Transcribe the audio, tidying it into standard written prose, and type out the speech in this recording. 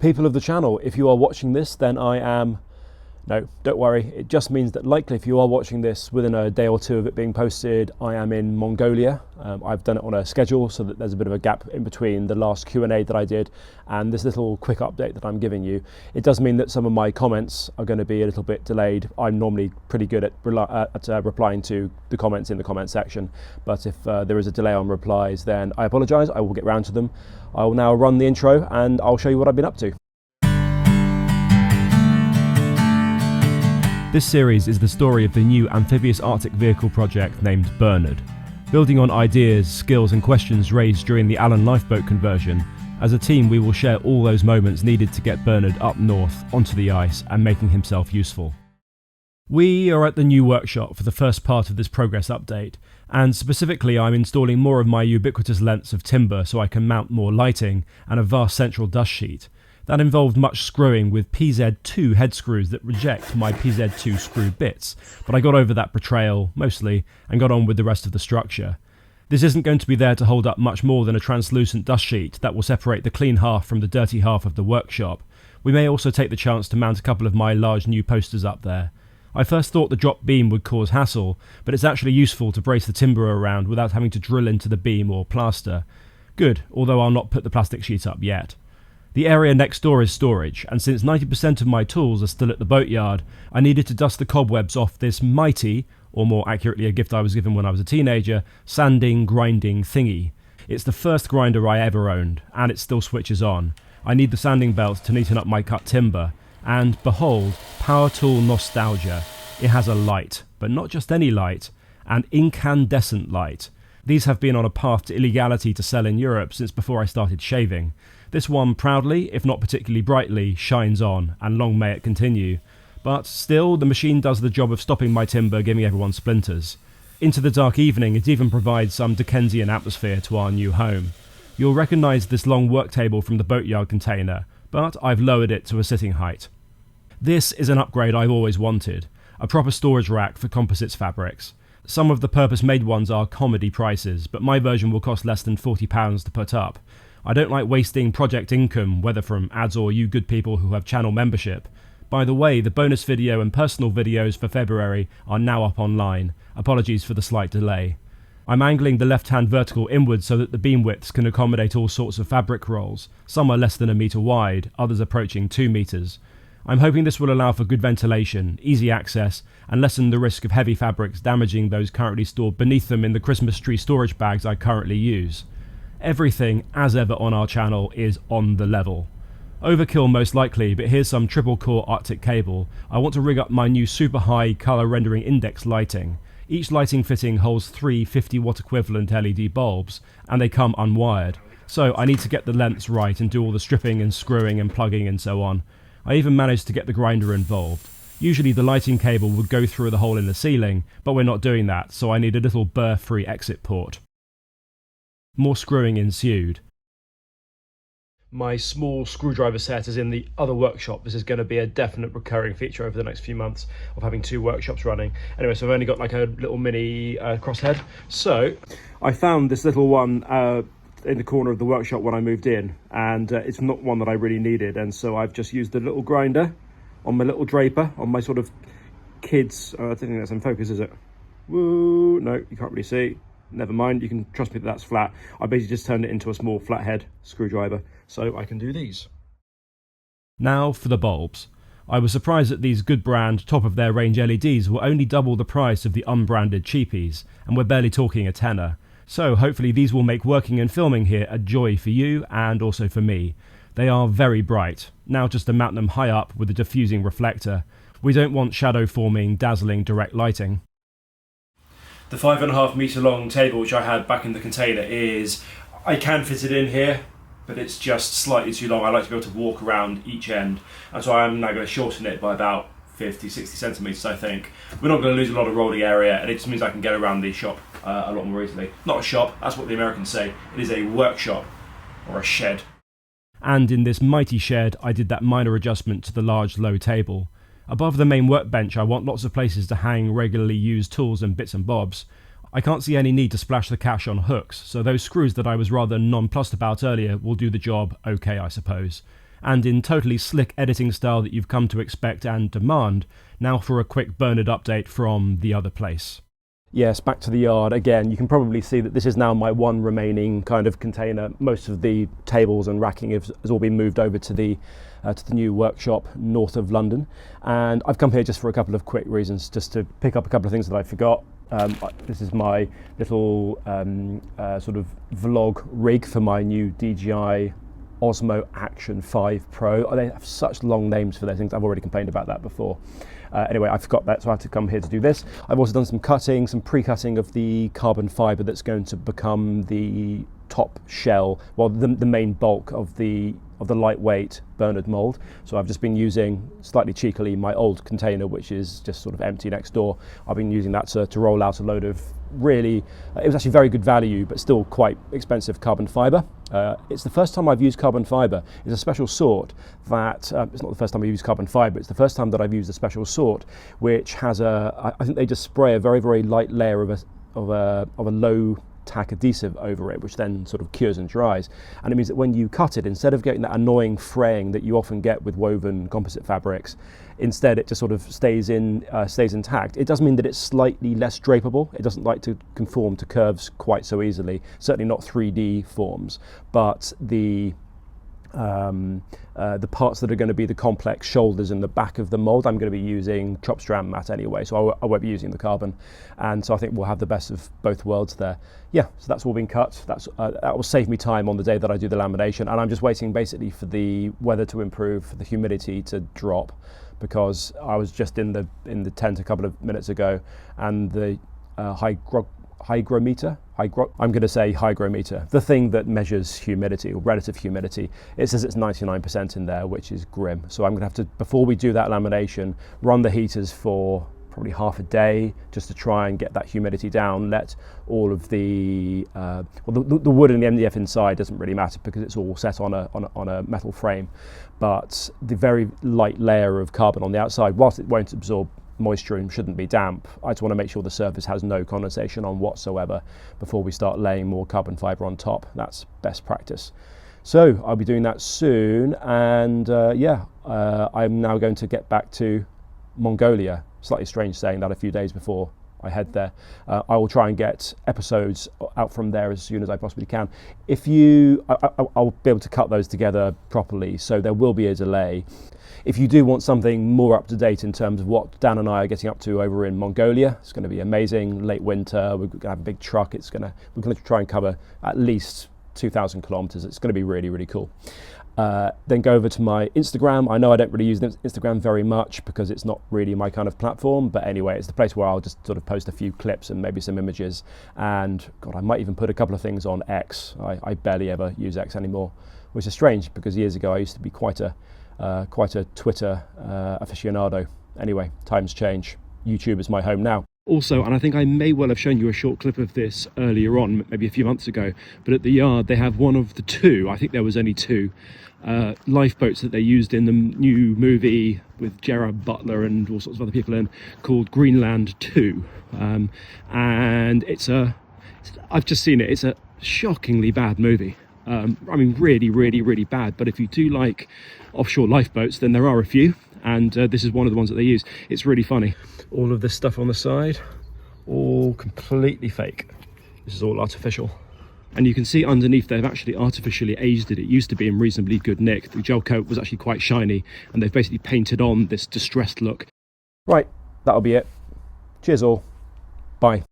People of the channel, if you are watching this, then I am... No, don't worry. It just means that likely if you are watching this within a day or two of it being posted, I am in Mongolia. I've done it on a schedule so that there's a bit of a gap in between the last Q&A that I did and this little quick update that I'm giving you. It does mean that some of my comments are going to be a little bit delayed. I'm normally pretty good at replying to the comments in the comment section, but if there is a delay on replies, then I apologise. I will get round to them. I will now run the intro and I'll show you what I've been up to. This series is the story of the new amphibious Arctic vehicle project named Bernard. Building on ideas, skills and questions raised during the Allen lifeboat conversion, as a team we will share all those moments needed to get Bernard up north onto the ice and making himself useful. We are at the new workshop for the first part of this progress update, and specifically I'm installing more of my ubiquitous lengths of timber so I can mount more lighting and a vast central dust sheet. That involved much screwing with PZ2 head screws that reject my PZ2 screw bits, but I got over that betrayal, mostly, and got on with the rest of the structure. This isn't going to be there to hold up much more than a translucent dust sheet that will separate the clean half from the dirty half of the workshop. We may also take the chance to mount a couple of my large new posters up there. I first thought the drop beam would cause hassle, but it's actually useful to brace the timber around without having to drill into the beam or plaster. Good, although I'll not put the plastic sheet up yet. The area next door is storage, and since 90% of my tools are still at the boatyard, I needed to dust the cobwebs off this mighty, or more accurately a gift I was given when I was a teenager, sanding, grinding thingy. It's the first grinder I ever owned, and it still switches on. I need the sanding belt to neaten up my cut timber, and behold, power tool nostalgia. It has a light, but not just any light, an incandescent light. These have been on a path to illegality to sell in Europe since before I started shaving. This one proudly, if not particularly brightly, shines on, and long may it continue. But still, the machine does the job of stopping my timber giving everyone splinters. Into the dark evening, it even provides some Dickensian atmosphere to our new home. You'll recognise this long work table from the boatyard container, but I've lowered it to a sitting height. This is an upgrade I've always wanted, a proper storage rack for composites fabrics. Some of the purpose-made ones are comedy prices, but my version will cost less than £40 to put up. I don't like wasting project income, whether from ads or you good people who have channel membership. By the way, the bonus video and personal videos for February are now up online. Apologies for the slight delay. I'm angling the left-hand vertical inwards so that the beam widths can accommodate all sorts of fabric rolls. Some are less than 1 metre wide, others approaching 2 metres. I'm hoping this will allow for good ventilation, easy access, and lessen the risk of heavy fabrics damaging those currently stored beneath them in the Christmas tree storage bags I currently use. Everything, as ever on our channel, is on the level. Overkill most likely, but here's some triple core Arctic cable. I want to rig up my new super high colour rendering index lighting. Each lighting fitting holds 3 50-watt equivalent LED bulbs, and they come unwired. So I need to get the lengths right and do all the stripping and screwing and plugging and so on. I even managed to get the grinder involved. Usually the lighting cable would go through the hole in the ceiling, but we're not doing that, so I need a little burr-free exit port. More screwing ensued. My small screwdriver set is in the other workshop. This is going to be a definite recurring feature over the next few months of having 2 workshops running. Anyway, so I've only got like a little mini crosshead. So I found this little one in the corner of the workshop when I moved in, and it's not one that I really needed, and so I've just used the little grinder on my little draper, on my sort of kids, I don't think that's in focus, is it? Woo, no, you can't really see. Never mind, you can trust me that that's flat. I basically just turned it into a small flathead screwdriver, so I can do these. Now for the bulbs. I was surprised that these good brand, top of their range LEDs were only double the price of the unbranded cheapies, and we're barely talking a tenner. So hopefully these will make working and filming here a joy for you and also for me. They are very bright. Now just to mount them high up with a diffusing reflector. We don't want shadow forming, dazzling direct lighting. The 5.5 metre long table which I had back in the container I can fit it in here, but it's just slightly too long. I like to be able to walk around each end, and so I'm now going to shorten it by about 50-60 centimetres I think. We're not going to lose a lot of rolling area, and it just means I can get around the shop a lot more easily. Not a shop, that's what the Americans say. It is a workshop, or a shed. And in this mighty shed I did that minor adjustment to the large low table. Above the main workbench I want lots of places to hang regularly used tools and bits and bobs. I can't see any need to splash the cash on hooks, so those screws that I was rather nonplussed about earlier will do the job okay, I suppose. and in totally slick editing style that you've come to expect and demand, now for a quick Bernard update from the other place. Yes, back to the yard again. You can probably see that this is now my one remaining kind of container. Most of the tables and racking has all been moved over to the new workshop north of London, and I've come here just for a couple of quick reasons, just to pick up a couple of things that I forgot. This is my little sort of vlog rig for my new DJI Osmo Action 5 Pro. They have such long names for those things. I've already complained about that before. Anyway, I forgot that, so I had to come here to do this. I've also done some cutting, some pre-cutting of the carbon fibre that's going to become the top shell, well, the main bulk of the lightweight Bernard mould. So I've just been using, slightly cheekily, my old container, which is just sort of empty next door. I've been using that to roll out a load of really, it was actually very good value, but still quite expensive carbon fibre. It's the first time I've used carbon fibre. It's a special sort that, it's not the first time I've used carbon fibre, it's the first time that I've used a special sort, which has I think they just spray a very, very light layer of a low tack adhesive over it, which then sort of cures and dries, and it means that when you cut it, instead of getting that annoying fraying that you often get with woven composite fabrics, instead it just sort of stays intact. It does mean that it's slightly less drapable. It doesn't like to conform to curves quite so easily, certainly not 3D forms, but the parts that are going to be the complex shoulders and the back of the mould, I'm going to be using chop strand mat anyway, so I won't be using the carbon, and so I think we'll have the best of both worlds there. Yeah, so that's all been cut. That will save me time on the day that I do the lamination, and I'm just waiting basically for the weather to improve, for the humidity to drop, because I was just in the tent a couple of minutes ago, and the hygrometer, I'm going to say hygrometer, the thing that measures humidity or relative humidity, it says it's 99% in there, which is grim. So I'm going to have to, before we do that lamination, run the heaters for probably half a day just to try and get that humidity down. Let all of the the wood and the MDF inside doesn't really matter because it's all set on a metal frame, but the very light layer of carbon on the outside, whilst it won't absorb moisture and shouldn't be damp, I just want to make sure the surface has no condensation on whatsoever before we start laying more carbon fibre on top. That's best practice. So I'll be doing that soon, and I'm now going to get back to Mongolia. Slightly strange saying that a few days before I head there. I will try and get episodes out from there as soon as I possibly can. I'll be able to cut those together properly, so there will be a delay. If you do want something more up to date in terms of what Dan and I are getting up to over in Mongolia, it's going to be amazing. Late winter, we're going to have a big truck. We're going to try and cover at least 2,000 kilometers. It's going to be really, really cool. Then go over to my Instagram. I know I don't really use Instagram very much because it's not really my kind of platform, but anyway, it's the place where I'll just sort of post a few clips and maybe some images, and God, I might even put a couple of things on X. I barely ever use X anymore, which is strange because years ago I used to be quite a Twitter aficionado. Anyway, times change. YouTube is my home now. Also, and I think I may well have shown you a short clip of this earlier on, maybe a few months ago, but at the yard they have one of the two, I think there was only two, lifeboats that they used in the new movie with Gerard Butler and all sorts of other people in, called Greenland 2. And I've just seen it, it's a shockingly bad movie. I mean, really, really, really bad. But if you do like offshore lifeboats, then there are a few, and this is one of the ones that they use. It's really funny. All of this stuff on the side, all completely fake. This is all artificial. And you can see underneath they've actually artificially aged it. It used to be in reasonably good nick. The gel coat was actually quite shiny, and they've basically painted on this distressed look. Right, that'll be it. Cheers all. Bye.